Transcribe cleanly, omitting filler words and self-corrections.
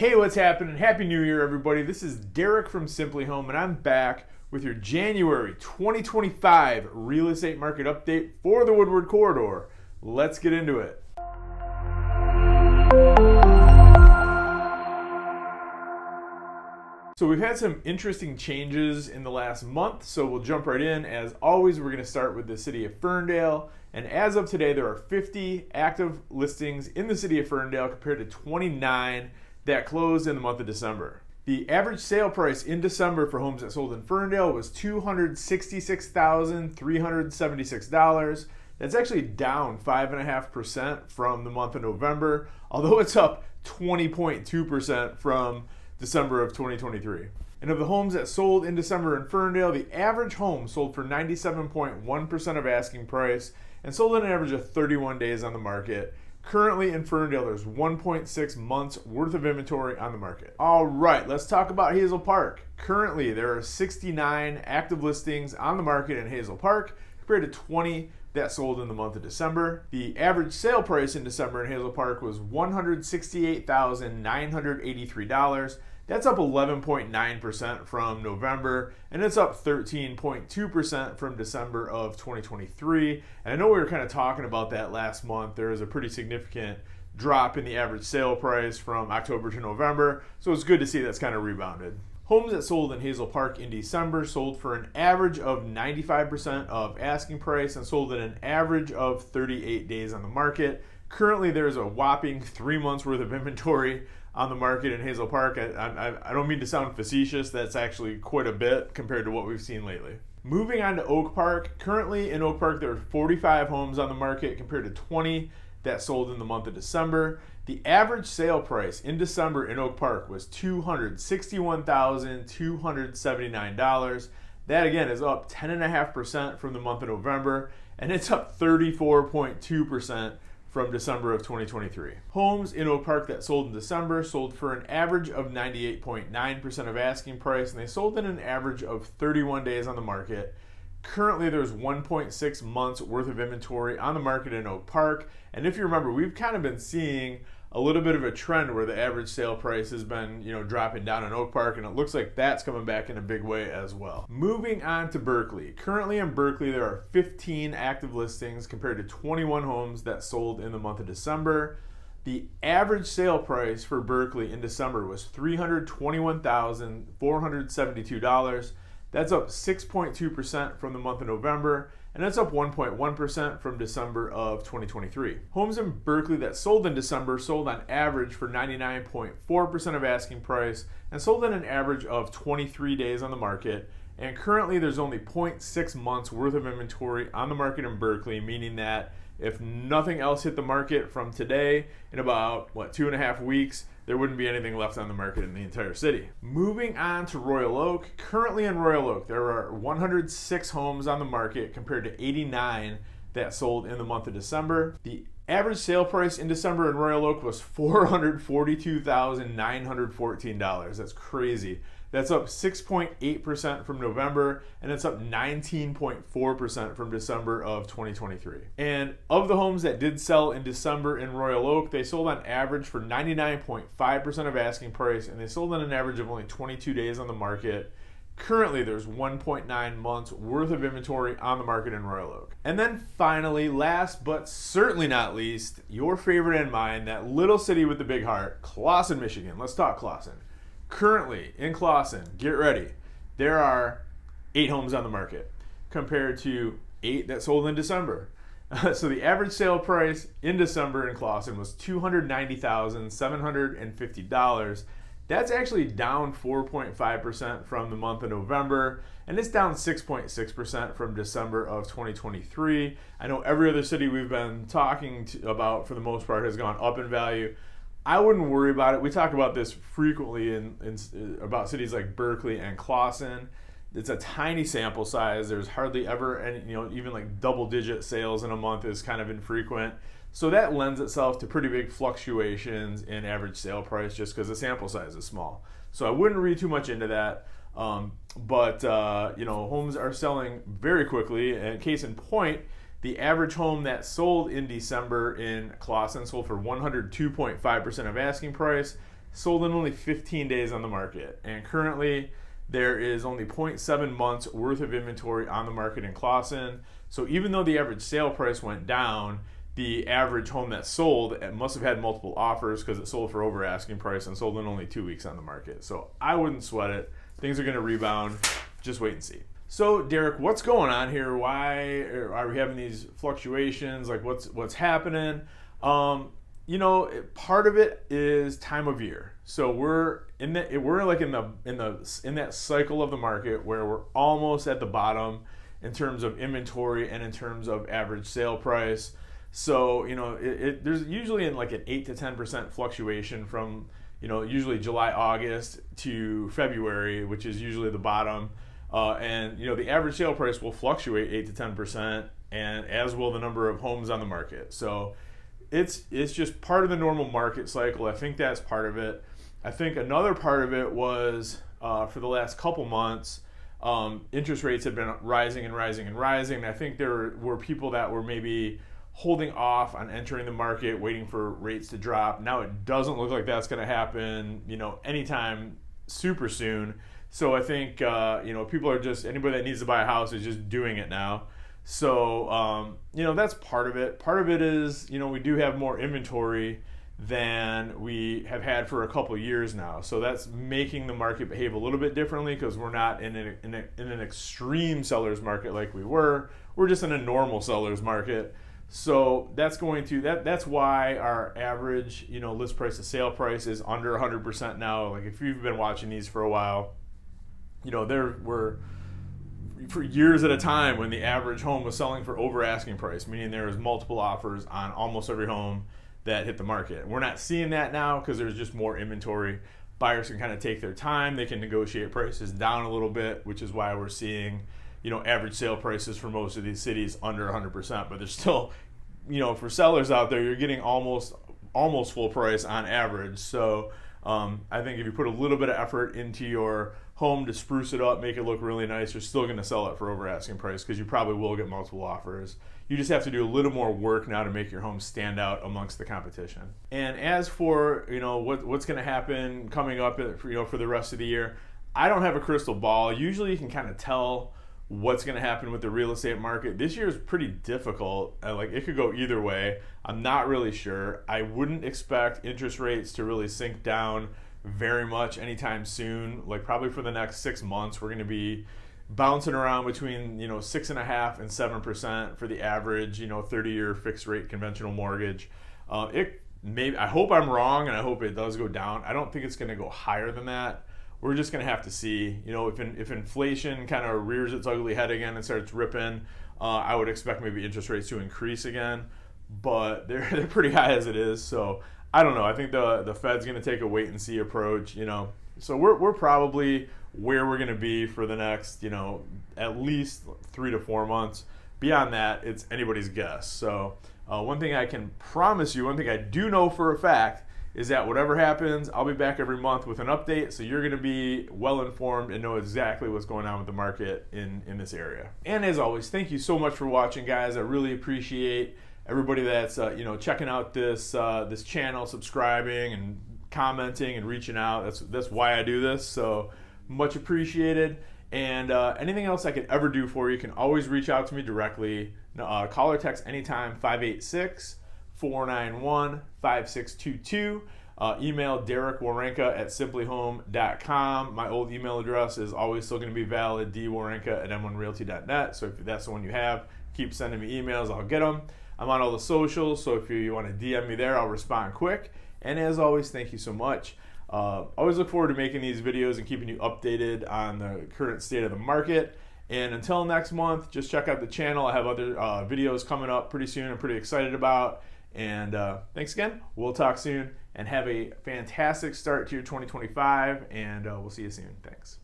Hey, what's happening? Happy New Year, everybody. This is Derek from Simply Home, and I'm back with your January 2025 real estate market update for the Woodward Corridor. Let's get into it. So we've had some interesting changes in the last month, so we'll jump right in. As always, we're going to start with the city of Ferndale. And as of today, there are 50 active listings in the city of Ferndale compared to 29 that closed in the month of December. The average sale price in December for homes that sold in Ferndale was $266,376. That's actually down 5.5% from the month of November, although it's up 20.2% from December of 2023. And of the homes that sold in December in Ferndale, the average home sold for 97.1% of asking price and sold in an average of 31 days on the market. Currently in Ferndale, there's 1.6 months worth of inventory on the market. All right, let's talk about Hazel Park. Currently, there are 69 active listings on the market in Hazel Park compared to 20 that sold in the month of December. The average sale price in December in Hazel Park was $168,983. That's up 11.9% from November, and it's up 13.2% from December of 2023. And I know we were kind of talking about that last month. There was a pretty significant drop in the average sale price from October to November, so it's good to see that's kind of rebounded. Homes that sold in Hazel Park in December sold for an average of 95% of asking price and sold in an average of 38 days on the market. Currently, there's a whopping 3 months worth of inventory on the market in Hazel Park. I don't mean to sound facetious, that's actually quite a bit compared to what we've seen lately. Moving on to Oak Park. Currently in Oak Park, there are 45 homes on the market compared to 20 that sold in the month of December. The average sale price in December in Oak Park was $261,279. That again is up 10.5% from the month of November, and it's up 34.2% from December of 2023. Homes in Oak Park that sold in December sold for an average of 98.9% of asking price, and they sold in an average of 31 days on the market. Currently, there's 1.6 months worth of inventory on the market in Oak Park, and if you remember, we've kind of been seeing a little bit of a trend where the average sale price has been, dropping down in Oak Park, and it looks like that's coming back in a big way as well. Moving on to Berkeley. Currently in Berkeley, there are 15 active listings compared to 21 homes that sold in the month of December. The average sale price for Berkeley in December was $321,472. That's up 6.2% from the month of November, and that's up 1.1% from December of 2023. Homes in Berkeley that sold in December sold on average for 99.4% of asking price and sold in an average of 23 days on the market. And currently there's only 0.6 months worth of inventory on the market in Berkeley, meaning that if nothing else hit the market from today in about 2.5 weeks, there wouldn't be anything left on the market in the entire city. Moving on to Royal Oak. Currently in Royal Oak, there are 106 homes on the market compared to 89 that sold in the month of December. The average sale price in December in Royal Oak was $442,914. That's crazy. That's up 6.8% from November, and it's up 19.4% from December of 2023. And of the homes that did sell in December in Royal Oak, they sold on average for 99.5% of asking price, and they sold on an average of only 22 days on the market. Currently, there's 1.9 months worth of inventory on the market in Royal Oak. And then finally, last but certainly not least, your favorite and mine, that little city with the big heart, Clawson, Michigan. Let's talk Clawson. Currently in Clawson, get ready, there are 8 homes on the market compared to 8 that sold in December. So the average sale price in December in Clawson was $290,750. That's actually down 4.5% from the month of November, and it's down 6.6% from December of 2023. I know every other city we've been talking about for the most part has gone up in value. I wouldn't worry about it. We talk about this frequently about cities like Berkeley and Clawson. It's a tiny sample size. There's hardly ever any, even like double-digit sales in a month is kind of infrequent. So that lends itself to pretty big fluctuations in average sale price just because the sample size is small. So I wouldn't read too much into that. But homes are selling very quickly. And case in point, the average home that sold in December in Clawson sold for 102.5% of asking price. sold in only 15 days on the market. And currently, there is only 0.7 months worth of inventory on the market in Clawson. So even though the average sale price went down, the average home that sold, it must have had multiple offers because it sold for over asking price and sold in only 2 weeks on the market. So I wouldn't sweat it. Things are going to rebound. Just wait and see. So Derek, what's going on here? Why are we having these fluctuations? Like what's happening? Part of it is time of year. So we're in that cycle of the market where we're almost at the bottom in terms of inventory and in terms of average sale price. So there's usually in like an 8 to 10% fluctuation from usually July, August to February, which is usually the bottom. And the average sale price will fluctuate 8 to 10%, and as will the number of homes on the market. So it's just part of the normal market cycle. I think that's part of it. I think another part of it was for the last couple months, interest rates have been rising and rising and rising. I think there were people that were maybe holding off on entering the market, waiting for rates to drop. Now it doesn't look like that's going to happen, anytime super soon. So I think, people are just, anybody that needs to buy a house is just doing it now. So, that's part of it. Part of it is, we do have more inventory than we have had for a couple years now. So that's making the market behave a little bit differently because we're not in an extreme seller's market like we were. We're just in a normal seller's market. So that's why our average, list price to sale price is under 100% now. Like if you've been watching these for a while, there were for years at a time when the average home was selling for over asking price, meaning there was multiple offers on almost every home that hit the market. We're not seeing that now because there's just more inventory. Buyers can kind of take their time. They can negotiate prices down a little bit, which is why we're seeing, average sale prices for most of these cities under 100%. But there's still, for sellers out there, you're getting almost full price on average. So I think if you put a little bit of effort into your home to spruce it up, make it look really nice, you're still going to sell it for over asking price because you probably will get multiple offers. You just have to do a little more work now to make your home stand out amongst the competition. And as for what's going to happen coming up for the rest of the year, I don't have a crystal ball. Usually you can kind of tell what's going to happen with the real estate market. This year is pretty difficult. It could go either way. I'm not really sure. I wouldn't expect interest rates to really sink down very much anytime soon. Like probably for the next 6 months, we're going to be bouncing around between 6.5% and 7% for the average 30-year fixed rate conventional mortgage. I hope I'm wrong, and I hope it does go down. I don't think it's going to go higher than that. We're just going to have to see. If inflation kind of rears its ugly head again and starts ripping, I would expect maybe interest rates to increase again. But they're pretty high as it is. So I don't know. I think the Fed's going to take a wait and see approach. So we're probably where we're going to be for the next at least 3 to 4 months. Beyond that, it's anybody's guess. So one thing I can promise you, one thing I do know for a fact, is that whatever happens, I'll be back every month with an update, so you're going to be well informed and know exactly what's going on with the market in this area. And as always, thank you so much for watching, guys. I really appreciate everybody that's checking out this channel, subscribing and commenting and reaching out. That's why I do this. So much appreciated. And anything else I could ever do for you, can always reach out to me directly. Call or text anytime, 586-491-5622. Email Werenka@simplyhome.com. My old email address is always still going to be valid, dwerenka@m1realty.net. So if that's the one you have, keep sending me emails. I'll get them. I'm on all the socials, so if you want to DM me there, I'll respond quick. And as always, thank you so much. Always look forward to making these videos and keeping you updated on the current state of the market. And until next month, just check out the channel. I have other videos coming up pretty soon I'm pretty excited about. And thanks again. We'll talk soon, and have a fantastic start to your 2025, and we'll see you soon. Thanks.